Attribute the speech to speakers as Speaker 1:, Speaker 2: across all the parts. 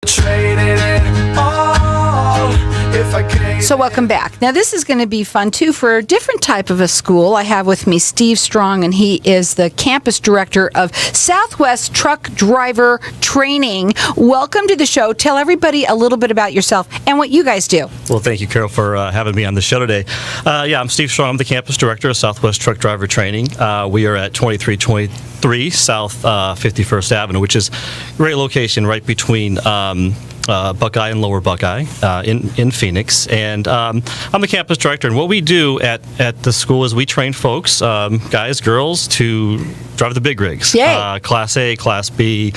Speaker 1: So welcome back. Now this is going to be fun too for a different type of a school. I have with me Steve Strong, and he is the campus director of Southwest Truck Driver Training. Welcome to the show. Tell everybody a little bit about yourself and what you guys do.
Speaker 2: Well, thank you, Carol, for having me on the show today. I'm Steve Strong. I'm the campus director of Southwest Truck Driver Training. We are at 2323 South 51st Avenue, which is a great location right between Buckeye and Lower Buckeye in Phoenix. And I'm the campus director. And what we do at the school is we train folks, guys, girls, to drive the big rigs. Class A, Class B.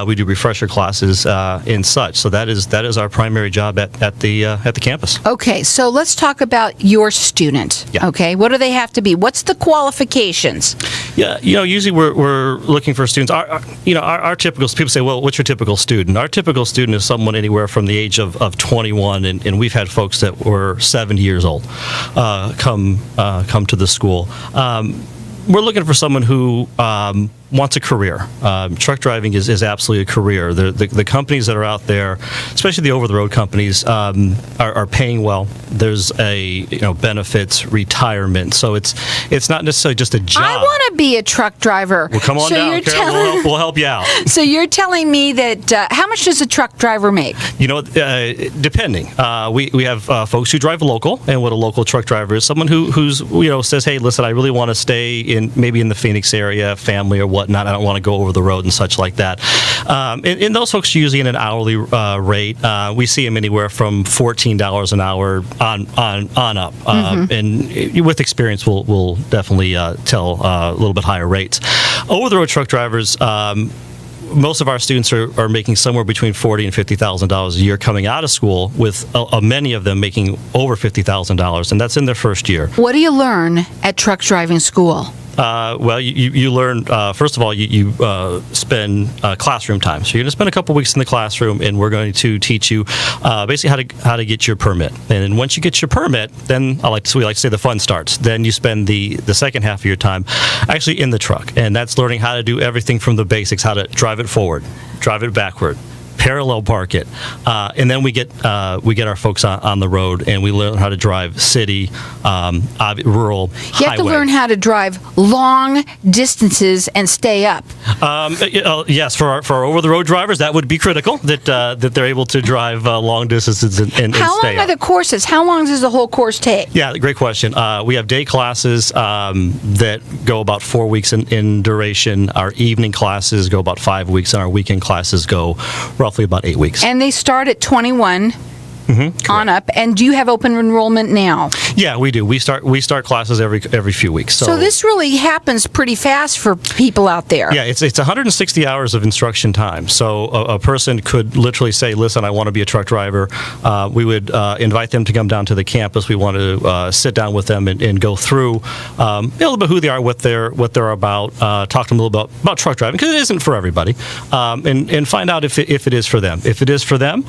Speaker 2: We do refresher classes and such. So that is our primary job at the campus.
Speaker 1: Okay, so let's talk about your student.
Speaker 2: Yeah.
Speaker 1: Okay, what do they have to be? What's the qualifications?
Speaker 2: Yeah, usually we're looking for students. Our typical, people say, well, what's your typical student? Our typical student is someone anywhere from the age of 21, and we've had folks that were 70 years old come to the school. We're looking for someone who wants a career. Truck driving is absolutely a career. The companies that are out there, especially the over-the-road companies, are paying well. There's benefits, retirement. So it's not necessarily just a job.
Speaker 1: I want to be a truck driver.
Speaker 2: Well, come on down, Carol. We'll help you out.
Speaker 1: So you're telling me that how much does a truck driver make?
Speaker 2: Depending. We have folks who drive local, and what a local truck driver is someone who's says, hey, listen, I really want to stay in the Phoenix area, family or whatnot. I don't want to go over the road and such like that. And those folks are usually in an hourly rate. We see them anywhere from $14 an hour on up. And with experience, we'll definitely tell a little bit higher rates. Over the road truck drivers. Most of our students are making somewhere between $40,000 and $50,000 a year coming out of school, with many of them making over $50,000, and that's in their first year.
Speaker 1: What do you learn at truck driving school?
Speaker 2: Well, you learn, first of all, you spend classroom time. So you're going to spend a couple weeks in the classroom, and we're going to teach you basically how to get your permit. And then once you get your permit, then we like to say the fun starts. Then you spend the second half of your time actually in the truck, and that's learning how to do everything from the basics, how to drive it forward, drive it backward, parallel park it, and then we get our folks on the road, and we learn how to drive city, rural, highway.
Speaker 1: You have to learn how to drive long distances and stay up.
Speaker 2: Yes, for our over the road drivers, that would be critical that they're able to drive long distances and stay up.
Speaker 1: How long are the courses? How long does the whole course take?
Speaker 2: Yeah, great question. We have day classes that go about 4 weeks in duration. Our evening classes go about 5 weeks, and our weekend classes go roughly about 8 weeks.
Speaker 1: And they start at 21 on up. And do you have open enrollment now?
Speaker 2: Yeah, we do. We start classes every few weeks.
Speaker 1: So this really happens pretty fast for people out there.
Speaker 2: Yeah, it's 160 hours of instruction time. So a person could literally say, listen, I want to be a truck driver. We would invite them to come down to the campus. We want to sit down with them and go through a little bit who they are, what they're about, talk to them a little bit about truck driving, because it isn't for everybody, and find out if it is for them. If it is for them,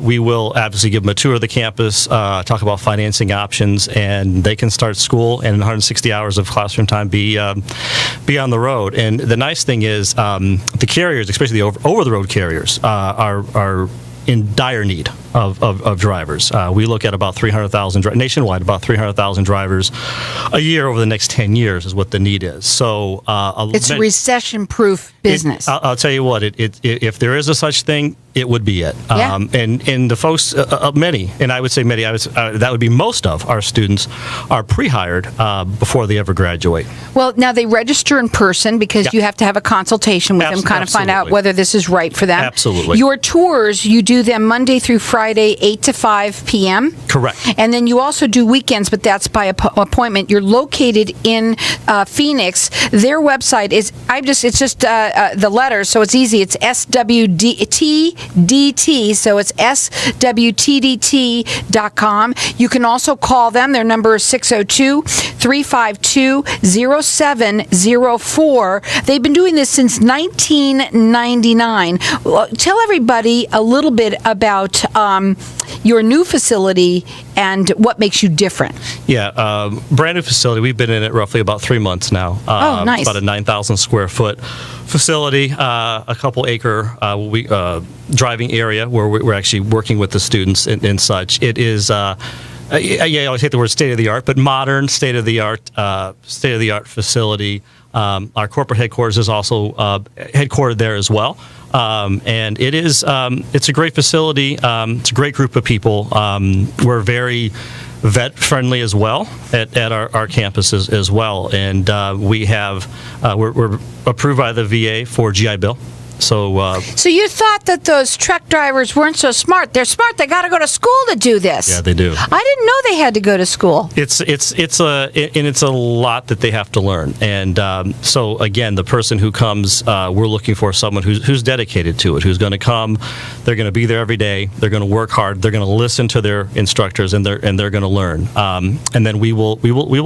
Speaker 2: we will obviously give them a tour of the campus, talk about financing options, and they can start school and in 160 hours of classroom time be on the road. And the nice thing is the carriers, especially the over-the-road carriers, are in dire need of drivers. We look at about 300,000 nationwide, about 300,000 drivers a year over the next 10 years is what the need is. So
Speaker 1: it's a recession-proof business.
Speaker 2: I'll tell you what, if there is a such thing, it would be it.
Speaker 1: Yeah.
Speaker 2: And the folks, many, and I would say many, that would be most of our students are pre-hired before they ever graduate.
Speaker 1: Well, now they register in person because you have to have a consultation with them, kind of find out whether this is right for them.
Speaker 2: Absolutely.
Speaker 1: Your tours, you do them Monday through Friday, 8 to 5 p.m.
Speaker 2: Correct.
Speaker 1: And then you also do weekends, but that's by appointment. You're located in Phoenix. Their website is, it's just the letters, so it's easy. It's SWTDT, so it's SWTDT.com. You can also call them. Their number is 602-352-0704. They've been doing this since 1999. Tell everybody a little bit about your new facility and what makes you different.
Speaker 2: Yeah, brand new facility. We've been in it roughly about 3 months now.
Speaker 1: Oh, nice.
Speaker 2: It's about a 9,000 square foot facility, a couple acre driving area where we're actually working with the students and such. It is. I always hate the word state of the art, but modern state of the art facility. Our corporate headquarters is also headquartered there as well, and it is. It's a great facility. It's a great group of people. We're very vet friendly as well at our campuses as well, and we're approved by the VA for GI Bill. So
Speaker 1: you thought that those truck drivers weren't so smart? They're smart. They got to go to school to do this.
Speaker 2: Yeah, they do.
Speaker 1: I didn't know they had to go to school.
Speaker 2: It's a lot that they have to learn, and so again, the person who comes, we're looking for someone who's dedicated to it, who's going to come. They're going to be there every day. They're going to work hard. They're going to listen to their instructors, and they're going to learn. And then we will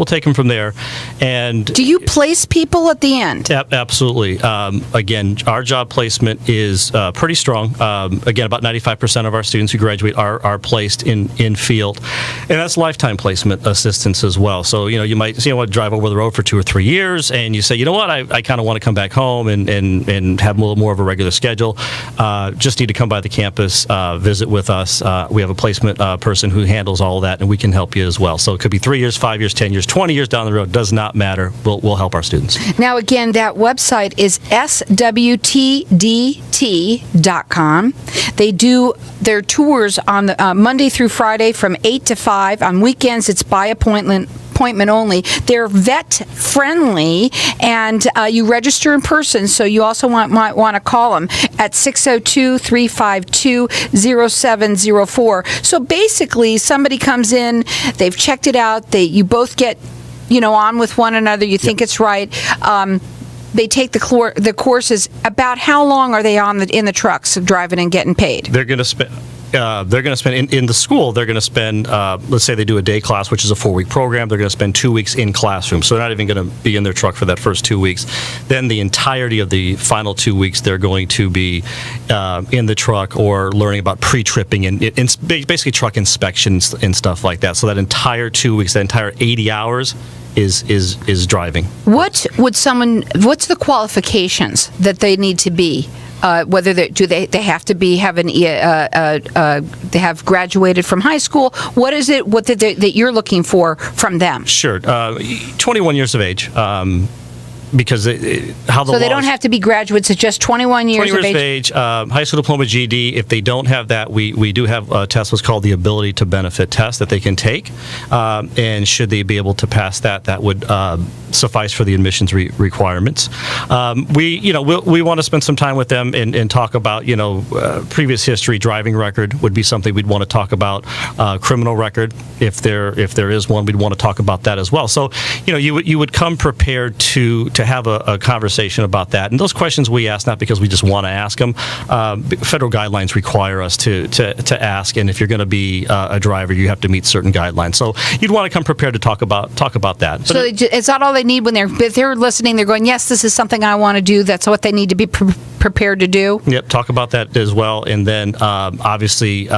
Speaker 2: take them from there. And
Speaker 1: do you place people at the end?
Speaker 2: Absolutely. Again, our job placement is pretty strong. Again, about 95% of our students who graduate are placed in field, and that's lifetime placement assistance as well. So you might drive over the road for 2 or 3 years, and you say, you know what, I kind of want to come back home and have a little more of a regular schedule. Just need to come by the campus, visit with us. We have a placement person who handles all of that, and we can help you as well. So it could be 3 years, 5 years, 10 years, 20 years down the road. Does not matter. We'll help our students.
Speaker 1: Now, again, that website is swtdt.com. They do their tours on the Monday through Friday from 8 to 5. On weekends, it's by appointment only. They're vet friendly, and you register in person, so you also might want to call them at 602-352-0704. So basically, somebody comes in, they've checked it out, you both get on with one another, you think it's right. They take the courses. About how long are they in the trucks driving and getting paid?
Speaker 2: They're going to spend. In the school, they're going to spend, let's say they do a day class, which is a 4-week program. They're going to spend 2 weeks in classroom. So they're not even going to be in their truck for that first 2 weeks. Then the entirety of the final 2 weeks, they're going to be in the truck or learning about pre-tripping and basically truck inspections and stuff like that. So that entire 2 weeks, that entire 80 hours is driving.
Speaker 1: What's the qualifications that they need to be? Whether they have to be they have graduated from high school. What is it that you're looking for from them?
Speaker 2: Sure, 21 years of age. Because so they
Speaker 1: don't have to be graduates. It's just 21 years of age.
Speaker 2: High school diploma, GED. If they don't have that, we do have a test what's called the ability to benefit test that they can take, and should they be able to pass that would suffice for the admissions requirements. We want to spend some time with them and talk about previous history. Driving record would be something we'd want to talk about. Criminal record, if there is one, we'd want to talk about that as well. So you would come prepared to have a conversation about that. And those questions we ask not because we just want to ask them. Federal guidelines require us to ask, and if you're going to be a driver, you have to meet certain guidelines. So you'd want to come prepared to talk about that. But
Speaker 1: so it's not all they need when they're listening. They're going, yes, this is something I want to do. That's what they need to be prepared to do.
Speaker 2: Yep, talk about that as well. And then obviously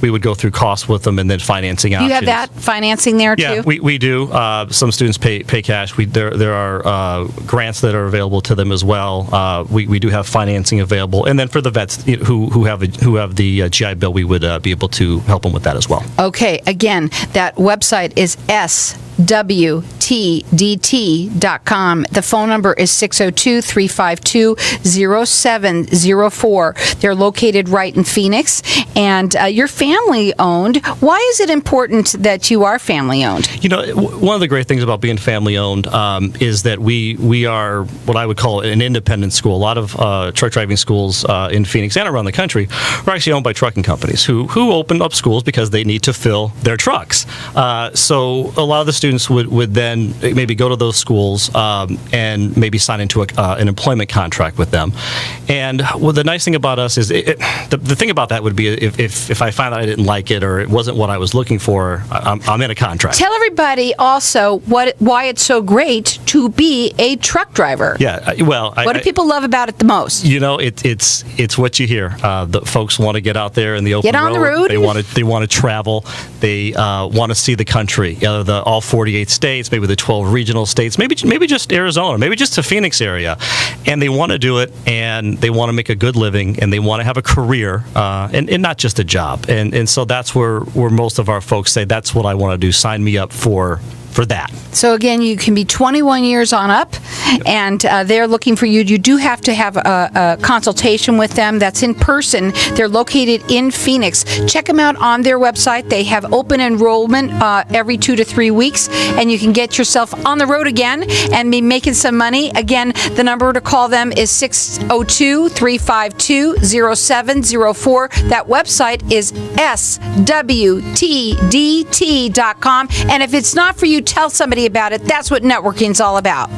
Speaker 2: we would go through costs with them and then financing options.
Speaker 1: You have that financing there too?
Speaker 2: Yeah, we do. Some students pay cash. There are grants that are available to them as well. We do have financing available. And then for the vets who have the GI Bill, we would be able to help them with that as well.
Speaker 1: Okay, again, that website is swtdt.com. The phone number is 602-352-0704. They're located right in Phoenix, and you're family owned. Why is it important that you are family owned?
Speaker 2: One of the great things about being family owned is that we are what I would call an independent school. A lot of truck driving schools in Phoenix and around the country are actually owned by trucking companies who open up schools because they need to fill their trucks. So a lot of the students students would then maybe go to those schools and maybe sign into an employment contract with them. And the nice thing about us is the thing about that would be if I found out I didn't like it or it wasn't what I was looking for, I'm in a contract.
Speaker 1: Tell everybody also why it's so great to be a truck driver.
Speaker 2: Yeah, well,
Speaker 1: what do people love about it the most?
Speaker 2: It's what you hear. The folks want to get out there in the open
Speaker 1: Get on
Speaker 2: road.
Speaker 1: the road.
Speaker 2: They want to travel. They want to see the country, all 48 states, maybe the 12 regional states, maybe just Arizona, maybe just the Phoenix area, and they want to do it, and they want to make a good living, and they want to have a career, and not just a job. And so that's where most of our folks say, that's what I want to do. Sign me up for that.
Speaker 1: So again, you can be 21 years on up, and they're looking for you. You do have to have a consultation with them. That's in person. They're located in Phoenix. Check them out on their website. They have open enrollment every 2 to 3 weeks, and you can get yourself on the road again and be making some money. Again, the number to call them is 602-352-0704. That website is swtdt.com. And if it's not for you, tell somebody about it. That's what networking's all about.